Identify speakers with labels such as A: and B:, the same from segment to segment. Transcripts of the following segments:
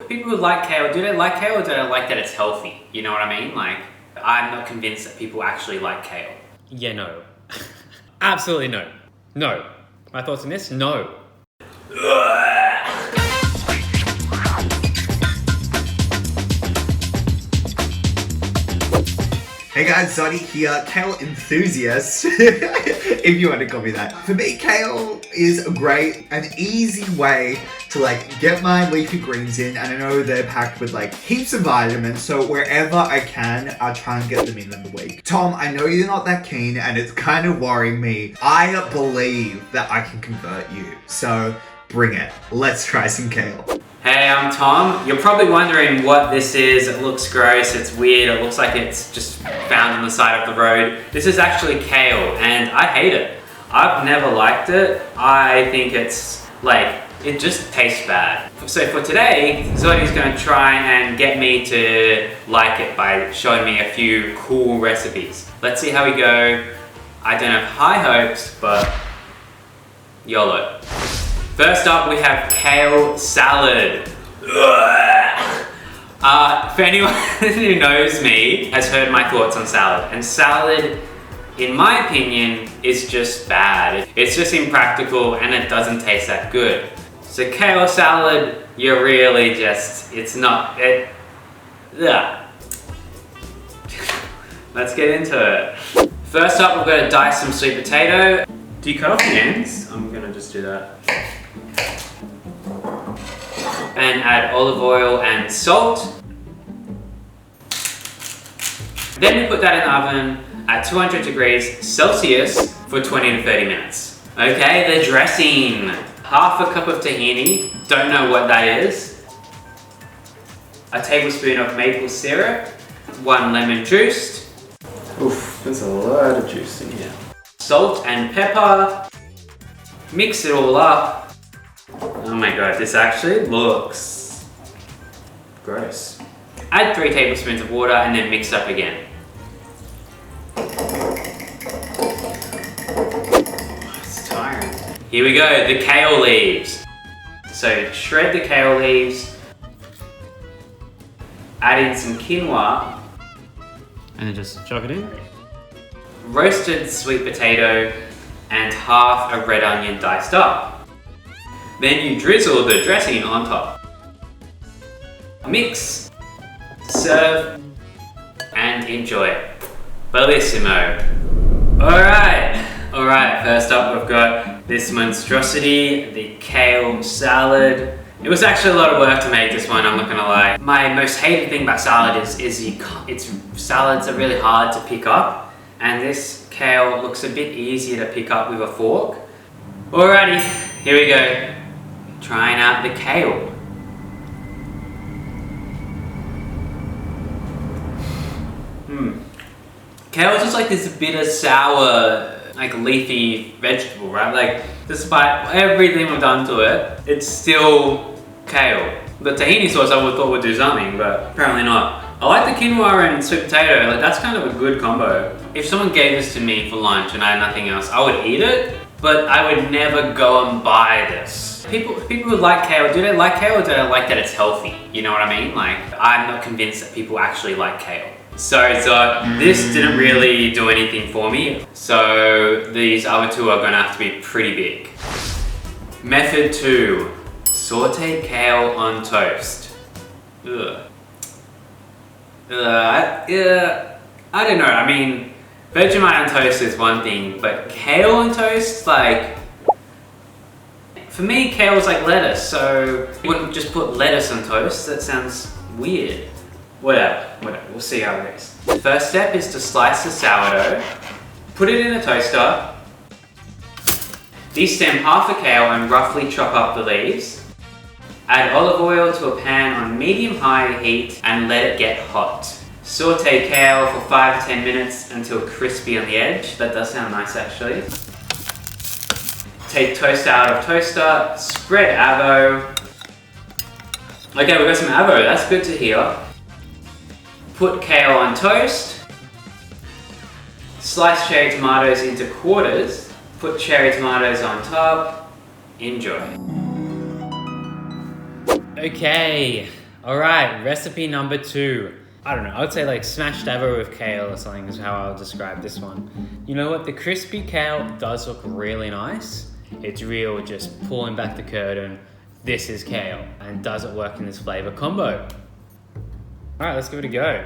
A: People who like kale, do they like kale or do they like that it's healthy? You know what I mean? Like, I'm not convinced that people actually like kale.
B: Yeah, no. Absolutely no. No. My thoughts on this? No.
C: Hey guys, Zotti here, kale enthusiast, if you want to call me that. For me, kale is a great and easy way to get my leafy greens in, and I know they're packed with heaps of vitamins, so wherever I can, I'll try and get them in the week. Tom, I know you're not that keen and it's kind of worrying me. I believe that I can convert you, so bring it. Let's try some kale.
A: Hey, I'm Tom. You're probably wondering what this is. It looks gross, it's weird, it looks like it's just found on the side of the road. This is actually kale, and I hate it. I've never liked it. I think it's it just tastes bad. So for today, Zotti's gonna try and get me to like it by showing me a few cool recipes. Let's see how we go. I don't have high hopes, but YOLO. First up, we have kale salad. For anyone who knows me, has heard my thoughts on salad. And salad, in my opinion, is just bad. It's just impractical and it doesn't taste that good. So kale salad, you're really just, it's not, it, ugh. Let's get into it. First up, we're gonna dice some sweet potato. Do you cut off the ends? I'm gonna just do that. And add olive oil and salt. Then we put that in the oven at 200 degrees Celsius for 20 to 30 minutes. Okay, the dressing. Half a cup of tahini, don't know what that is. A tablespoon of maple syrup, 1 lemon juiced. Oof, there's a lot of juice in here. Salt and pepper. Mix it all up. Oh my god, this actually looks gross. Add 3 tablespoons of water and then mix up again. It's tiring. Here we go, the kale leaves. So shred the kale leaves, add in some quinoa,
B: And then just chuck it in.
A: roasted sweet potato, and half a red onion diced up. Then you drizzle the dressing on top. Mix, serve, and enjoy. Bellissimo. Alright, first up we've got this monstrosity, the kale salad. It was actually a lot of work to make this one, I'm not gonna lie. My most hated thing about salad is salads are really hard to pick up, and this kale looks a bit easier to pick up with a fork. Alrighty, here we go. Trying out the kale. Kale is just this bitter, sour, leafy vegetable, right? Despite everything we've done to it, it's still kale. The tahini sauce I would thought would do something, but apparently not. I like the quinoa and sweet potato, that's kind of a good combo. If someone gave this to me for lunch and I had nothing else, I would eat it, but I would never go and buy this. People who like kale, do they like kale or do they like that it's healthy? You know what I mean? I'm not convinced that people actually like kale. So this didn't really do anything for me. So these other two are gonna have to be pretty big. Method 2, sauteed kale on toast. Ugh. I don't know, Vegemite on toast is one thing, but kale on toast, for me, kale is like lettuce, so you wouldn't just put lettuce on toast. That sounds weird. Whatever, we'll see how it goes. The first step is to slice the sourdough, put it in a toaster, destem half the kale and roughly chop up the leaves. Add olive oil to a pan on medium-high heat and let it get hot. Saute kale for 5 to 10 minutes until crispy on the edge. That does sound nice actually. Take toast out of toaster, spread avo. Okay, we've got some avo, that's good to hear. Put kale on toast. Slice cherry tomatoes into quarters. Put cherry tomatoes on top. Enjoy.
B: Okay, All right, recipe number 2. I don't know, I would say like smashed avo with kale or something is how I'll describe this one. You know what, the crispy kale does look really nice. It's real, just pulling back the curtain. This is kale, and does it work in this flavor combo? All right, let's give it a go.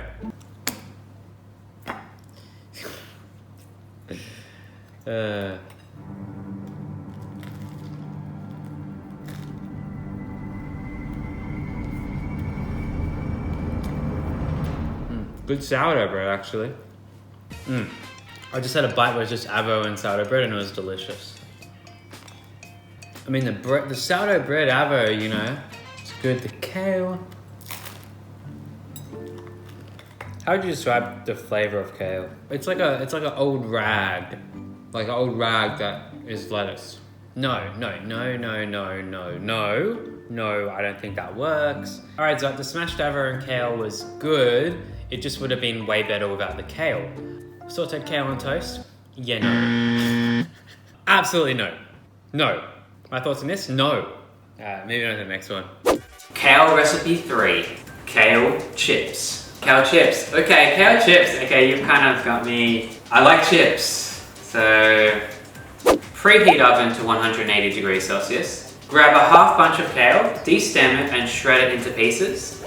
B: Good sourdough bread, actually. I just had a bite where it's just avo and sourdough bread, and it was delicious. I mean, the sourdough bread avo, you know, it's good. The kale. How would you describe the flavor of kale? It's like an old rag, like an old rag that is lettuce. No, I don't think that works. All right, so the smashed avo and kale was good. It just would have been way better without the kale. Sauteed kale on toast? Yeah, no. Absolutely no. No. My thoughts on this? No. Moving on to the next one.
A: Kale recipe 3. Kale chips. Kale chips. Okay, kale chips. Okay, you've kind of got me. I like chips. So, preheat oven to 180 degrees Celsius. Grab a half bunch of kale, destem it and shred it into pieces.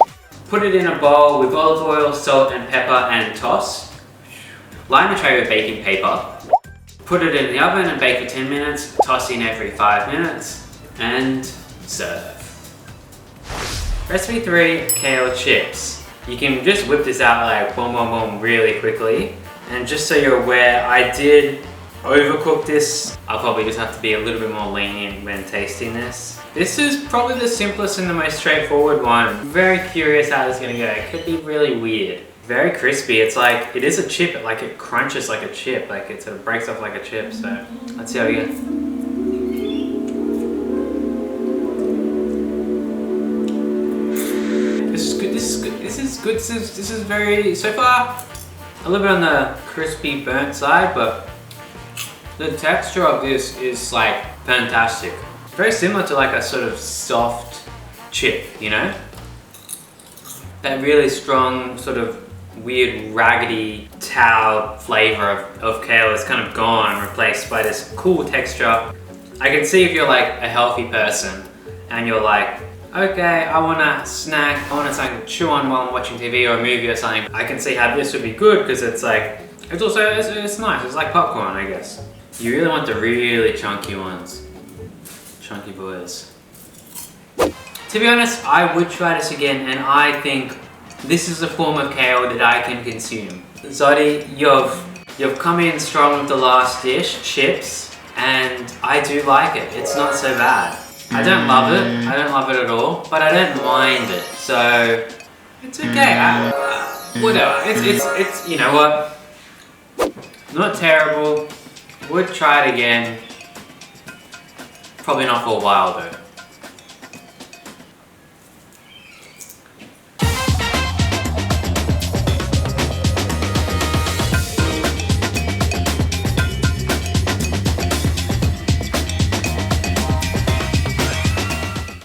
A: Put it in a bowl with olive oil, salt and pepper and toss. Line the tray with baking paper. Put it in the oven and bake for 10 minutes, tossing every 5 minutes, and serve. Recipe 3, kale chips. You can just whip this out like boom, boom, boom really quickly. And just so you're aware, I did overcook this. I'll probably just have to be a little bit more lenient when tasting this. This is probably the simplest and the most straightforward one. I'm very curious how this is gonna go. It could be really weird. Very crispy. It's like, it is a chip, like it crunches like a chip, like it sort of breaks off like a chip. So let's see how we go. This is good, this is good, this is good, this is very, so far, a little bit on the crispy burnt side, but the texture of this is like fantastic. Very similar to like a sort of soft chip, you know? That really strong sort of weird raggedy towel flavor of kale is kind of gone, replaced by this cool texture. I can see if you're like a healthy person and you're like, okay, I want a snack, I want something to chew on while I'm watching TV or a movie or something. I can see how this would be good because it's like, it's also, it's nice, it's like popcorn, I guess. You really want the really chunky ones. Chunky boys. To be honest, I would try this again, and I think this is a form of kale that I can consume. Zotti, you've come in strong with the last dish, chips, and I do like it. It's not so bad. I don't love it. I don't love it at all, but I don't mind it. So it's okay. Whatever. It's you know what? Not terrible. Would try it again. Probably not for a while though.